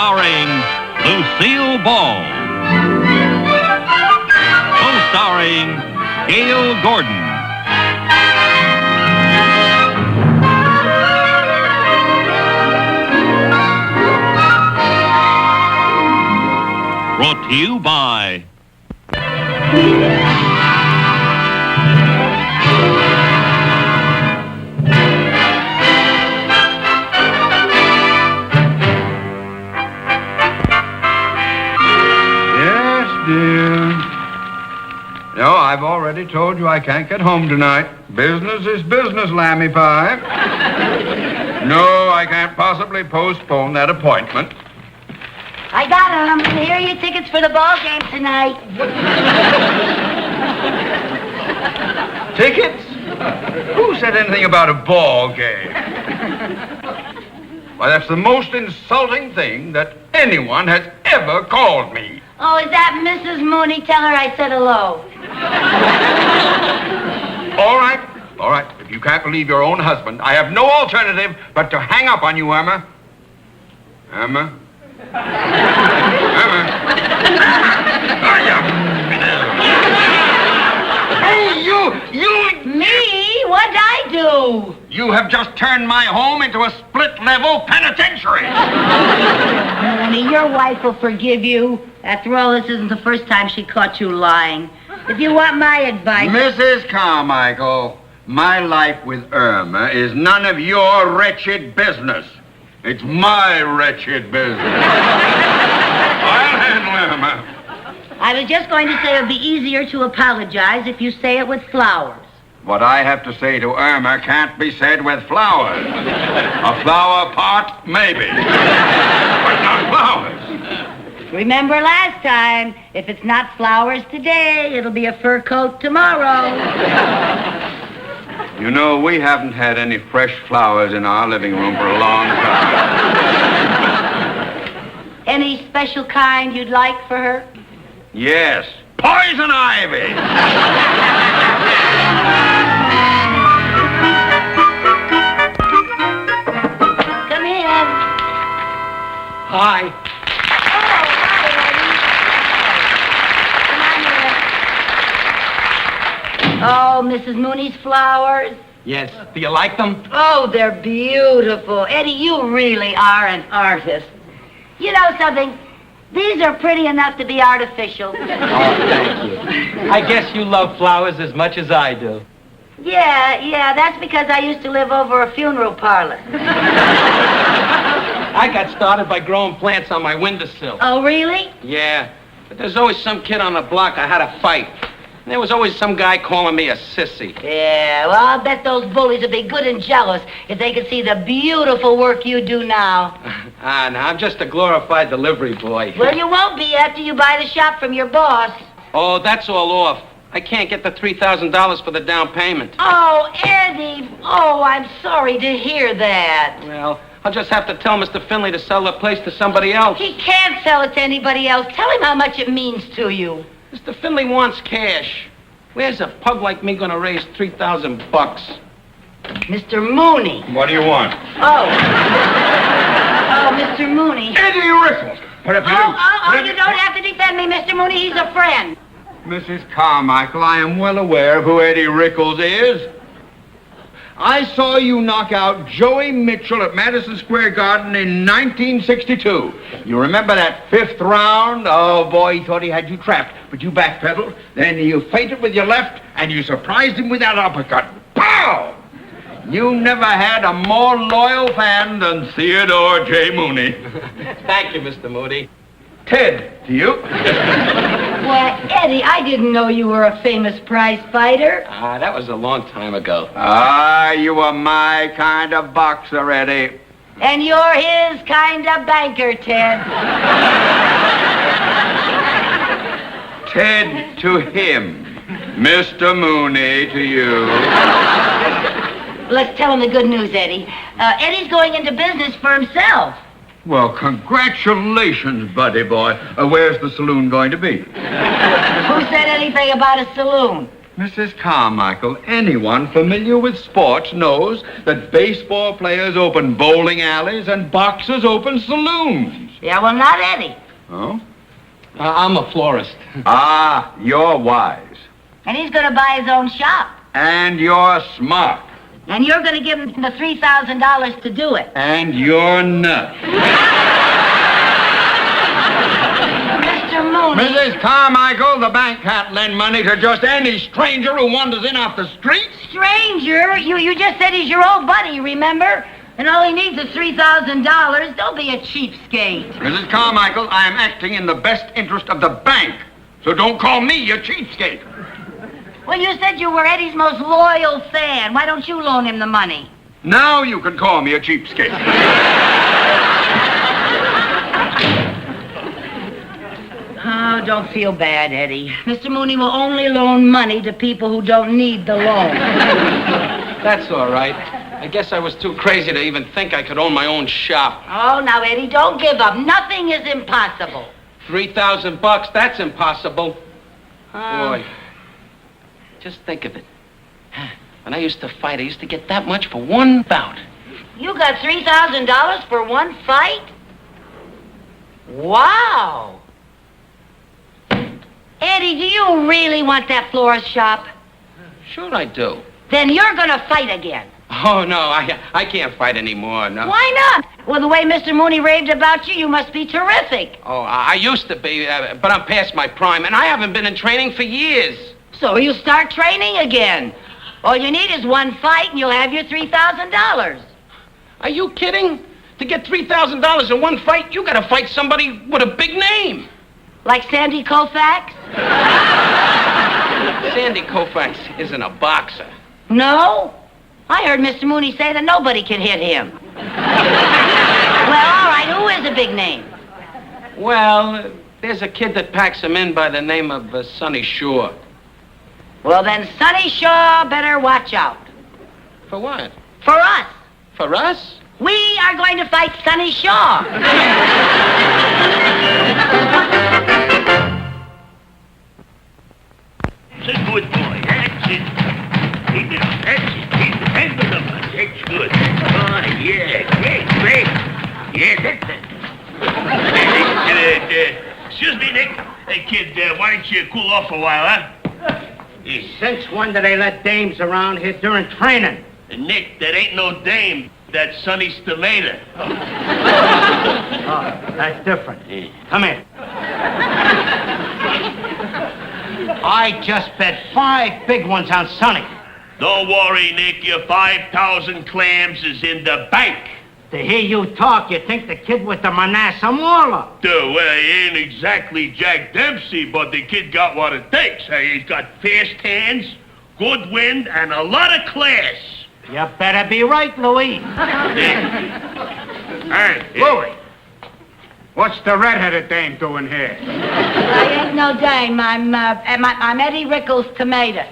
starring Lucille Ball. Co-starring Gail Gordon. Brought to you by dear. No, I've already told you I can't get home tonight. Business is business, Lammy Pie. No, I can't possibly postpone that appointment. I got 'em. Here are your tickets for the ball game tonight. Tickets? Who said anything about a ball game? Why, that's the most insulting thing that anyone has ever called me. Oh, is that Mrs. Mooney? Tell her I said hello. All right. If you can't believe your own husband, I have no alternative but to hang up on you, Irma. Irma? Irma? Hey, you! Me? What'd I do? You have just turned my home into a split-level penitentiary. Mooney, your wife will forgive you. After all, this isn't the first time she caught you lying. If you want my advice... Mrs. Carmichael, my life with Irma is none of your wretched business. It's my wretched business. I'll handle Irma. I was just going to say it would be easier to apologize if you say it with flowers. What I have to say to Irma can't be said with flowers. A flower pot, maybe. But not flowers. Remember last time, if it's not flowers today, it'll be a fur coat tomorrow. You know, we haven't had any fresh flowers in our living room for a long time. Any special kind you'd like for her? Yes, poison ivy. Come in. Hi. Oh, Mrs. Mooney's flowers. Yes. Do you like them? Oh, they're beautiful. Eddie, you really are an artist. You know something? These are pretty enough to be artificial. Oh, thank you. I guess you love flowers as much as I do. Yeah, that's because I used to live over a funeral parlor. I got started by growing plants on my windowsill. Oh, really? Yeah, but there's always some kid on the block I had to fight. And there was always some guy calling me a sissy. Yeah, well, I'll bet those bullies would be good and jealous if they could see the beautiful work you do now. No, I'm just a glorified delivery boy. Well, you won't be after you buy the shop from your boss. Oh, that's all off. I can't get the $3,000 for the down payment. Oh, Eddie. Oh, I'm sorry to hear that. Well, I'll just have to tell Mr. Finley to sell the place to somebody else. He can't sell it to anybody else. Tell him how much it means to you. Mr. Finley wants cash. Where's a pug like me gonna raise $3,000? Mr. Mooney. What do you want? Oh, Mr. Mooney. Eddie Rickles. What have you You don't have to defend me, Mr. Mooney. He's a friend. Mrs. Carmichael, I am well aware of who Eddie Rickles is. I saw you knock out Joey Mitchell at Madison Square Garden in 1962. You remember that fifth round? Oh, boy, he thought he had you trapped, but you backpedaled. Then you feinted with your left, and you surprised him with that uppercut. Pow! You never had a more loyal fan than Theodore J. Mooney. Thank you, Mr. Moody. Ted, to you. Why, Eddie, I didn't know you were a famous prize fighter. That was a long time ago. You were my kind of boxer, Eddie. And you're his kind of banker, Ted. Ted to him. Mr. Mooney to you. Let's tell him the good news, Eddie. Eddie's going into business for himself. Well, congratulations, buddy boy. Where's the saloon going to be? Who said anything about a saloon? Mrs. Carmichael, anyone familiar with sports knows that baseball players open bowling alleys and boxers open saloons. Yeah, well, not Eddie. Oh? I'm a florist. Ah, you're wise. And he's going to buy his own shop. And you're smart. And you're going to give him the $3,000 to do it. And you're nuts. Mr. Mooney. Mrs. Carmichael, the bank can't lend money to just any stranger who wanders in off the street. Stranger? You just said he's your old buddy, remember? And all he needs is $3,000. Don't be a cheapskate. Mrs. Carmichael, I am acting in the best interest of the bank. So don't call me a cheapskate. Well, you said you were Eddie's most loyal fan. Why don't you loan him the money? Now you can call me a cheapskate. Oh, don't feel bad, Eddie. Mr. Mooney will only loan money to people who don't need the loan. That's all right. I guess I was too crazy to even think I could own my own shop. Oh, now, Eddie, don't give up. Nothing is impossible. $3,000, that's impossible. Boy, just think of it. When I used to fight, I used to get that much for one bout. You got $3,000 for one fight? Wow. Eddie, do you really want that florist shop? Sure I do. Then you're going to fight again. Oh, no, I can't fight anymore, no. Why not? Well, the way Mr. Mooney raved about you, you must be terrific. Oh, I used to be, but I'm past my prime, and I haven't been in training for years. So you start training again. All you need is one fight, and you'll have your $3,000. Are you kidding? To get $3,000 in one fight, you gotta fight somebody with a big name. Like Sandy Koufax? Sandy Koufax isn't a boxer. No? I heard Mr. Mooney say that nobody can hit him. Well, all right, who is a big name? Well, there's a kid that packs him in by the name of Sonny Shore. Well, then Sonny Shaw better watch out. For what? For us. For us? We are going to fight Sonny Shaw. That's a good boy. That's it. Keep it up. That's it. Keep it. Handle them. That's good. Oh, yeah. Great. Yeah, that's it. Excuse me, Nick. Hey, kid, why don't you cool off a while, huh? Since when do they let dames around here during training? Nick, that ain't no dame. That's Sonny's tomato. Oh, that's different. Come here. I just bet 5 big ones on Sonny. Don't worry, Nick. Your 5,000 clams is in the bank. To hear you talk, you think the kid was the Manasseh Mauler. Well, he ain't exactly Jack Dempsey, but the kid got what it takes. He's got fast hands, good wind, and a lot of class. You better be right, Louis. Hey, Louie. What's the red-headed dame doing here? I ain't no dame. I'm Eddie Rickles' tomato.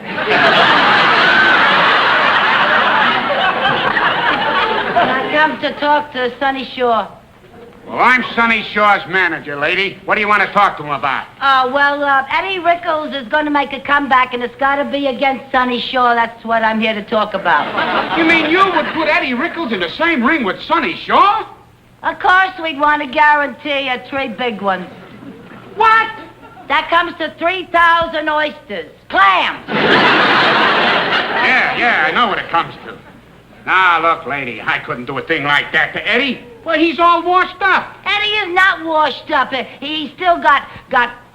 I come to talk to Sonny Shaw. Well, I'm Sonny Shaw's manager, lady. What do you want to talk to him about? Eddie Rickles is going to make a comeback, and it's got to be against Sonny Shaw. That's what I'm here to talk about. You mean you would put Eddie Rickles in the same ring with Sonny Shaw? Of course, we'd want to guarantee you 3 big ones. What? That comes to 3,000 oysters. Clams. Yeah, I know what it comes to. Now, look, lady, I couldn't do a thing like that to Eddie. Well, he's all washed up. Eddie is not washed up. He's still got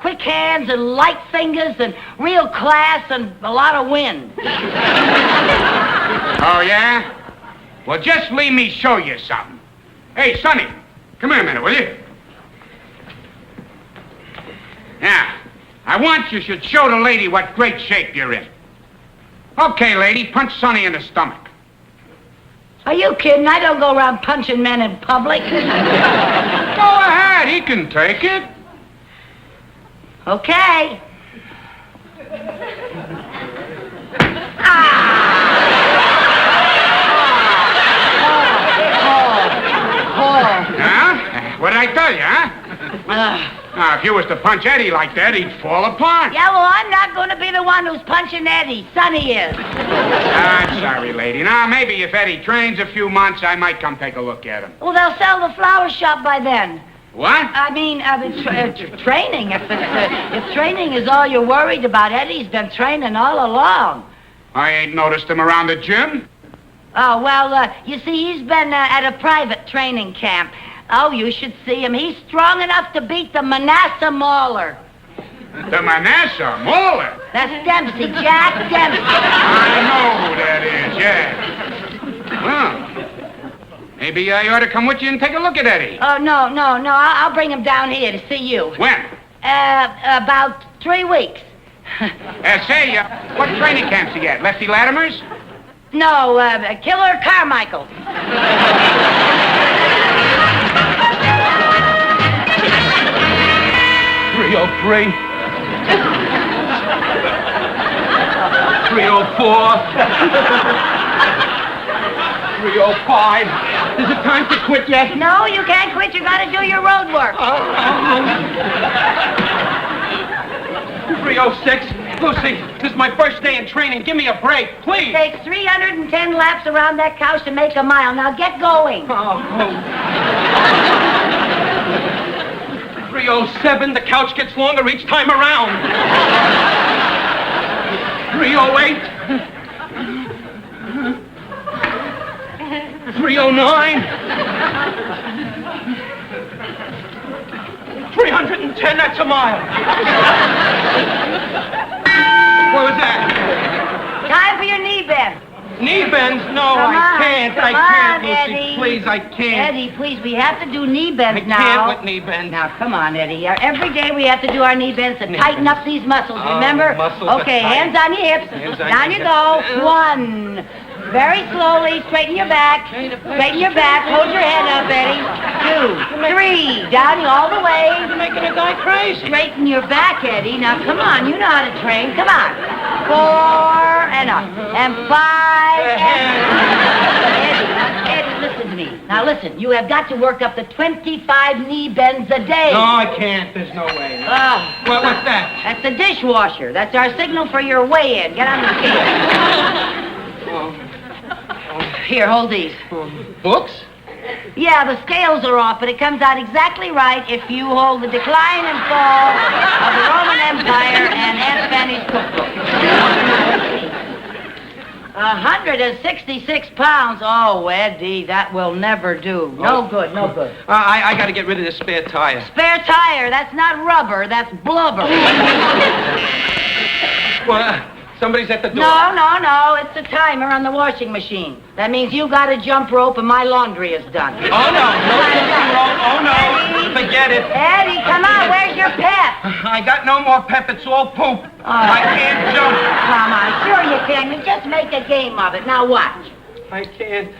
quick hands and light fingers and real class and a lot of wind. Oh, yeah? Well, just leave me show you something. Hey, Sonny, come here a minute, will you? Now, I want you should show the lady what great shape you're in. Okay, lady, punch Sonny in the stomach. Are you kidding? I don't go around punching men in public. Go ahead, he can take it. Okay. Huh? What did I tell you, huh? Now, if you was to punch Eddie like that, he'd fall apart. Yeah, well, I'm not going to be the one who's punching Eddie. Sonny is. I'm sorry, lady. Now, maybe if Eddie trains a few months, I might come take a look at him. Well, they'll sell the flower shop by then. What? I mean, training. If training is all you're worried about, Eddie's been training all along. I ain't noticed him around the gym. Oh, well, you see, he's been at a private training camp. Oh, you should see him. He's strong enough to beat the Manasseh Mauler. The Manasseh Mauler? That's Dempsey, Jack Dempsey. I know who that is, yeah. Well, maybe I ought to come with you and take a look at Eddie. Oh, no. I'll bring him down here to see you. When? About 3 weeks. What training camps you at? Lefty Latimer's? No, Killer Carmichael. 303. 304. 305. Is it time to quit yet? No, you can't quit. You gotta do your road work. 306. Lucy, this is my first day in training. Give me a break, please. It takes 310 laps around that couch to make a mile. Now get going. 307. The couch gets longer each time around. 308. 309. 310. That's a mile. What was that? Time for your knee bend. Knee bends? No, Come I on, can't. come I can't, on, Lucy. Eddie. Please, I can't. Eddie, please, we have to do knee bends I now. can't with knee bends. Now, come on, Eddie. Every day we have to do our knee bends to Knee tighten bends. up these muscles, Oh, remember? muscles are Okay, tight. hands on your hips. Hands on Down your you hips. go. 1. Very slowly, straighten your back. Straighten your back. Hold your head up, Eddie. 2, 3. Down you all the way. You're making a guy crazy. Straighten your back, Eddie. Now, come on. You know how to train. Come on. 4, and up. And 5, Eddie, listen to me. Now, listen. You have got to work up to 25 knee bends a day. No, I can't. There's no way. What's that? That's the dishwasher. That's our signal for your weigh-in. Get on the scale. Here, hold these. Books? Yeah, the scales are off, but it comes out exactly right if you hold the decline and fall of the Roman Empire and Aunt Fanny's cookbook. 166 pounds. Oh, Eddie, that will never do. No good, no good. I got to get rid of this spare tire. Spare tire. That's not rubber. That's blubber. Well, somebody's at the door. No. It's the timer on the washing machine. That means you got a jump rope and my laundry is done. Oh, no. No jumping rope. Oh, no. Forget it. Eddie, come on. Where's your pep? I got no more pep. It's all poop. I can't jump. Come on. Sure you can. You just make a game of it. Now watch. I can't.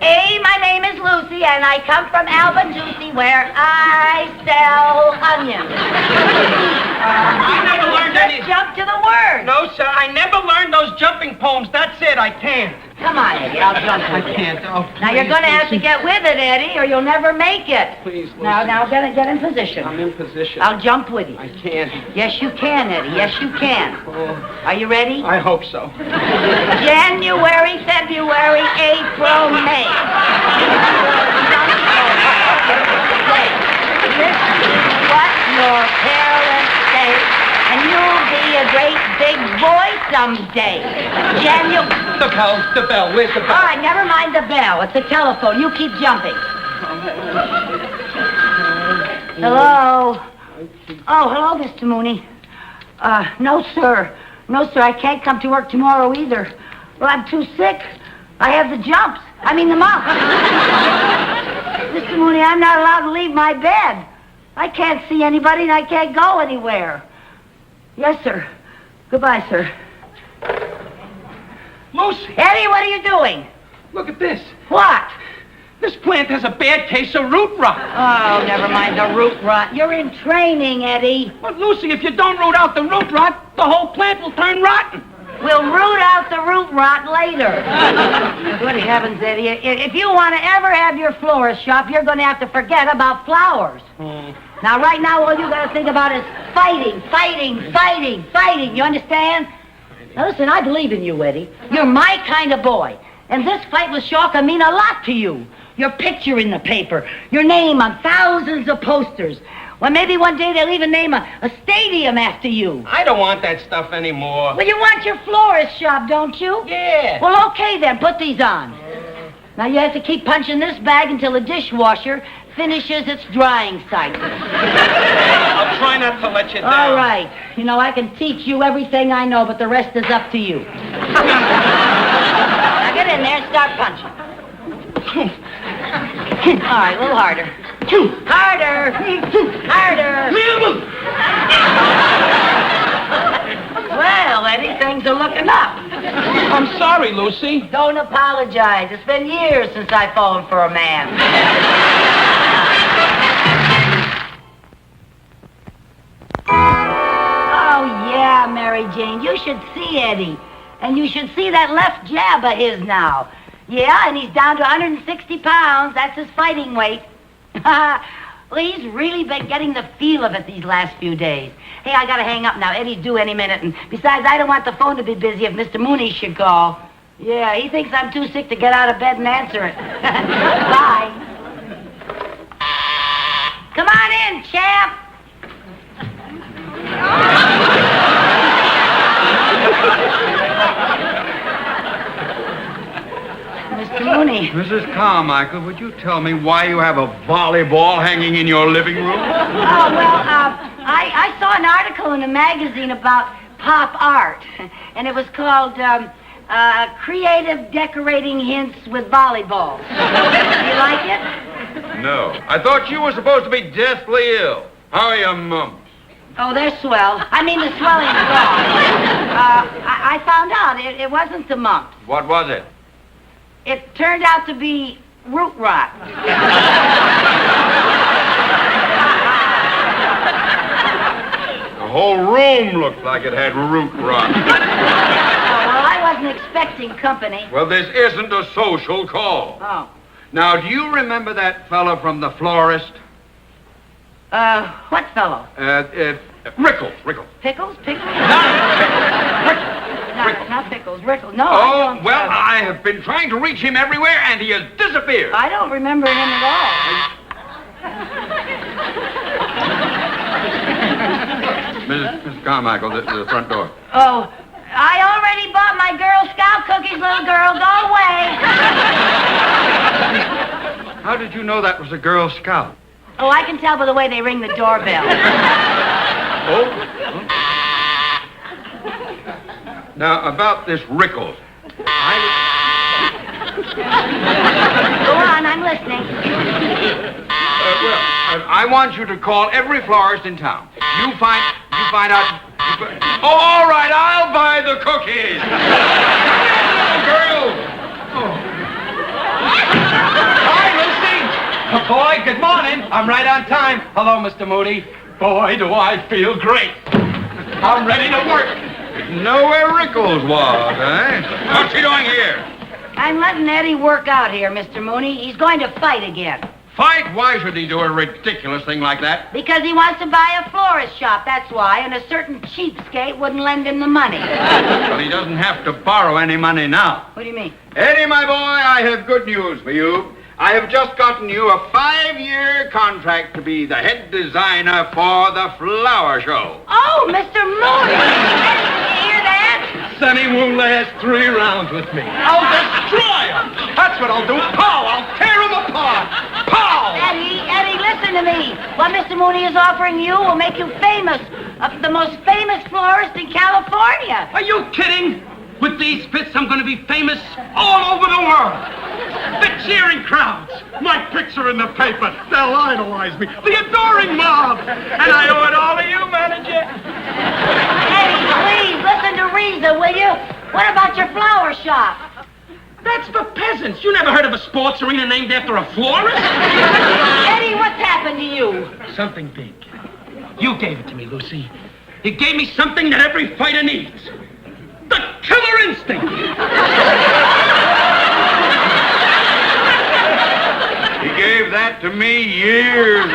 Hey, my name is Lucy, and I come from Albajuicy, where I sell onions. I never learned any. Just jump to the word. No, sir. I never learned those jumping poems. That's it. I can't. Come on, Eddie. I'll jump I with you. can't. Oh, Now, you're going to have to get with it, Eddie, or you'll never make it. Please, Lucy. Now, get in position. I'm in position. I'll jump with you. I can't. Yes, you can, Eddie. Yes, you can. Oh, Are you ready? I hope so. January, February, April, May. Listen to what your parents say, and you'll be a great big boy someday. The bell. Where's the All bell? right, never mind the bell. It's the telephone. You keep jumping. Hello? Oh, hello, Mr. Mooney. No, sir. No, sir, I can't come to work tomorrow either. Well, I'm too sick. I have the jumps. I mean the mumps. Mr. Mooney, I'm not allowed to leave my bed. I can't see anybody and I can't go anywhere. Yes, sir. Goodbye, sir. Lucy, Eddie, what are you doing? look at this. What? This plant has a bad case of root rot. Oh, never mind the root rot. You're in training, Eddie. But, Lucy, if you don't root out the root rot, the whole plant will turn rotten. We'll root out the root rot later. Good heavens, Eddie. If you want to ever have your florist shop, you're going to have to forget about flowers. Now, right now, all you got to think about is fighting. You understand? Now, listen, I believe in you, Eddie. You're my kind of boy. And this fight with Shaw can mean a lot to you. your picture in the paper, your name on thousands of posters. Well, maybe one day they'll even name a stadium after you. I don't want that stuff anymore. Well, you want your florist shop, don't you? Yeah. Well, okay then, put these on. Now you have to keep punching this bag until the dishwasher finishes its drying cycle. I'll try not to let you down. All right. You know, I can teach you everything I know, but the rest is up to you. Now get in there and start punching. All right, a little harder. Harder! Harder! Well, Eddie, things are looking up. I'm sorry, Lucy. Don't apologize. It's been years since I phoned for a man. Oh, yeah, Mary Jane. You should see Eddie. And you should see that left jab of his now. Yeah, and he's down to 160 pounds. That's his fighting weight. Well, he's really been getting the feel of it these last few days. Hey, I gotta hang up now. Eddie's due any minute. And besides, I don't want the phone to be busy if Mr. Mooney should call. Yeah, he thinks I'm too sick to get out of bed and answer it. Bye. Come on in, champ. Mr. Mooney. Mrs. Carmichael, would you tell me why you have a volleyball hanging in your living room? Oh, well, I saw an article in a magazine about pop art, and it was called Creative Decorating Hints with Volleyball. You like it? No. I thought you were supposed to be deathly ill. How are your mumps? Oh, they're swell. I mean, the swelling's gone. I found out it wasn't the mumps. What was it? It turned out to be root rot. The whole room looked like it had root rot. Well, I wasn't expecting company. Well, this isn't a social call. Oh. Now, do you remember that fellow from the florist? What fellow? Rickles. Pickles? Pickles? Rickles. Not Pickles. Rickles. No, I Oh, don't, well, I have been trying to reach him everywhere, and he has disappeared. I don't remember him at all. Mrs. Carmichael, the front door. Oh, I already bought my Girl Scout cookies, little girl. Go away. How did you know that was a Girl Scout? Oh, I can tell by the way they ring the doorbell. Oh? Now, about this Rickles. Go on, I'm listening. I want you to call every florist in town. You find out... Oh, all right, I'll buy the cookies. Girls. Oh. Hi, Lucy. Boy, good morning. I'm right on time. Hello, Mr. Moody. Boy, do I feel great. I'm ready to work. Know where Rickles was, eh? What's he doing here? I'm letting Eddie work out here, Mr. Mooney. He's going to fight again. Fight? Why should he do a ridiculous thing like that? Because he wants to buy a florist shop, that's why, and a certain cheapskate wouldn't lend him the money. Well, he doesn't have to borrow any money now. What do you mean? Eddie, my boy, I have good news for you. I have just gotten you a 5-year contract to be the head designer for the flower show. Oh, Mr. Mooney! Eddie, did you hear that? Sonny won't last 3 rounds with me. I'll destroy him. That's what I'll do. Pow! I'll tear him apart. Pow! Eddie, listen to me. What Mr. Mooney is offering you will make you famous. The most famous florist in California. Are you kidding? With these fits, I'm going to be famous all over the world. The cheering crowds, my picture in the paper, they'll idolize me. The adoring mob. And I owe it all to you, manager. Eddie, please, listen to reason, will you? What about your flower shop? That's for peasants. You never heard of a sports arena named after a florist? Eddie, what's happened to you? Something big. You gave it to me, Lucy. You gave me something that every fighter needs. The killer instinct! He gave that to me years ago.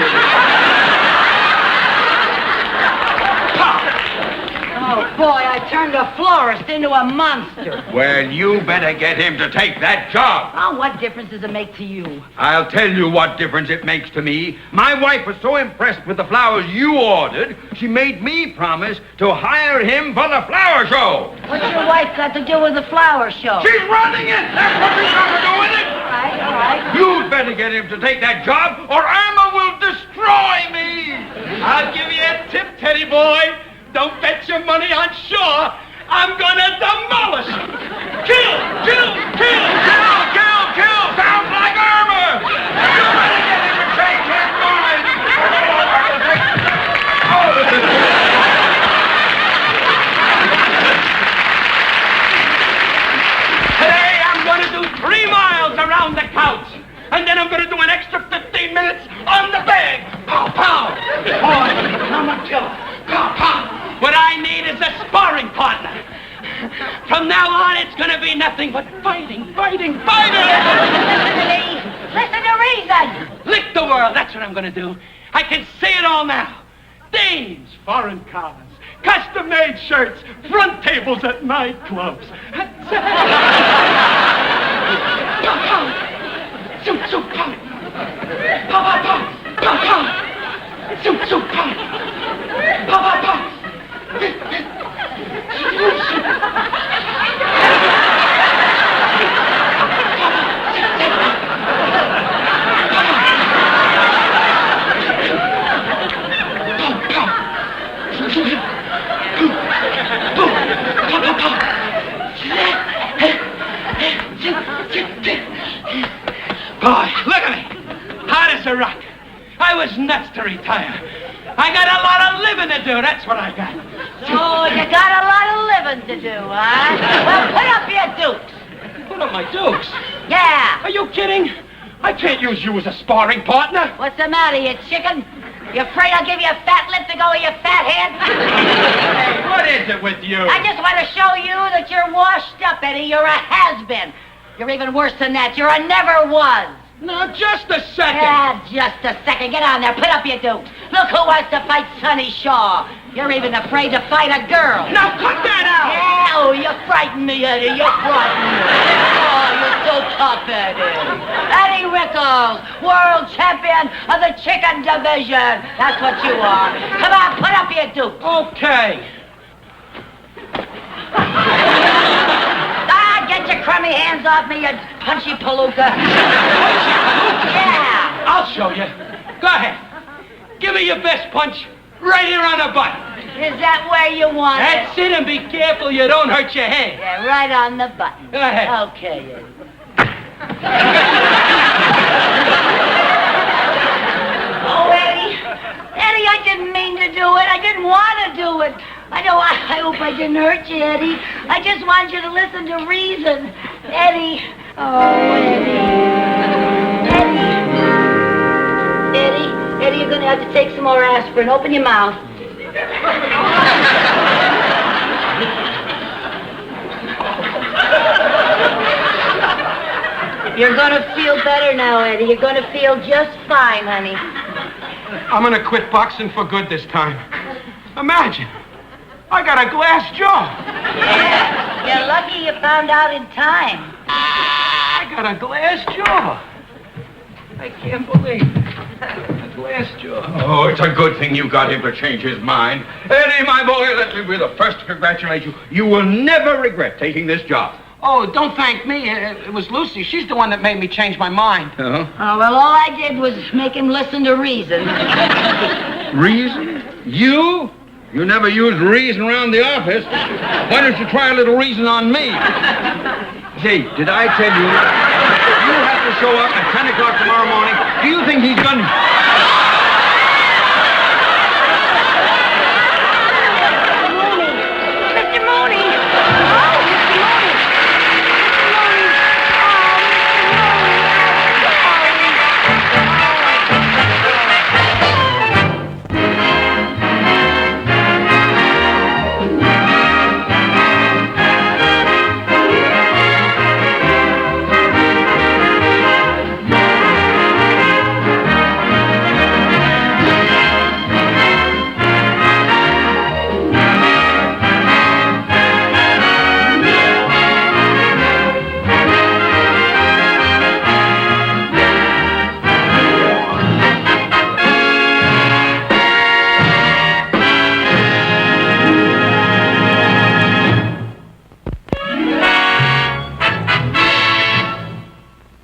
Oh, boy, I turned a florist into a monster. Well, you better get him to take that job. Oh, what difference does it make to you? I'll tell you what difference it makes to me. My wife was so impressed with the flowers you ordered, she made me promise to hire him for the flower show. What's your wife got to do with the flower show? She's running it! That's what she's got to do with it! All right. You'd better get him to take that job, or Irma will destroy me! I'll give you a tip, Teddy boy. Don't bet your money on Shaw. I'm gonna demolish him. Kill! Kill! Sounds like Irma! You better get him to change his mind! Today I'm gonna do 3 miles around the couch. And then I'm gonna do an extra 15 minutes on the bed. Pow, pow. Boy, I'm a killer. Pow, pow. What I need is a sparring partner. From now on, it's gonna be nothing but fighting. Listen to me. Listen to reason. Lick the world, that's what I'm gonna do. I can see it all now. Dames, foreign cars, custom-made shirts, front tables at nightclubs. Pow, pow. Zoom, zoom, pow. Pow, pow, pow. Pow, pow. Zoom, zoom, pow. Pow, pow, pow. Boy, look at me. Hard as a rock. I was nuts to retire. I got a lot of living to do. That's what I got. Oh, you got a lot of living to do, huh? Well, put up your dukes. Put up my dukes. Yeah. Are you kidding? I can't use you as a sparring partner. What's the matter, you chicken? You afraid I'll give you a fat lip to go with your fat head? Hey, what is it with you? I just want to show you that you're washed up, Eddie. You're a has-been. You're even worse than that. You're a never was. Now, just a second. Yeah, just a second. Get on there. Put up your dukes. Look who wants to fight Sonny Shaw. You're even afraid to fight a girl. Now, cut that out. Yeah, oh, you frighten me, Eddie. You frighten me. Oh, you're so tough, Eddie. Eddie Rickles, world champion of the chicken division. That's what you are. Come on, put up your dukes. Okay. Get your crummy hands off me, you punchy palooka. Yeah. I'll show you. Go ahead. Give me your best punch right here on the butt. Is that where you want That's it, and be careful you don't hurt your head. Yeah, right on the button. Go ahead. Okay. Oh, Eddie. Eddie, I didn't mean to do it. I didn't want to do it. I hope I didn't hurt you, Eddie. I just want you to listen to reason. Eddie. Oh, Eddie, you're going to have to take some more aspirin. Open your mouth. You're going to feel better now, Eddie. You're going to feel just fine, honey. I'm going to quit boxing for good this time. Imagine. I got a glass jaw. Yeah, you're lucky you found out in time. I got a glass jaw. I can't believe it. A glass jaw. Oh, it's a good thing you got him to change his mind. Eddie, my boy, let me be the first to congratulate you. You will never regret taking this job. Oh, don't thank me. It was Lucy. She's the one that made me change my mind. Uh-huh. Oh, well, all I did was make him listen to reason. Reason? You? You never used reason around the office. Why don't you try a little reason on me? Say, did I tell you, if you have to show up at 10 o'clock tomorrow morning, do you think he's going to...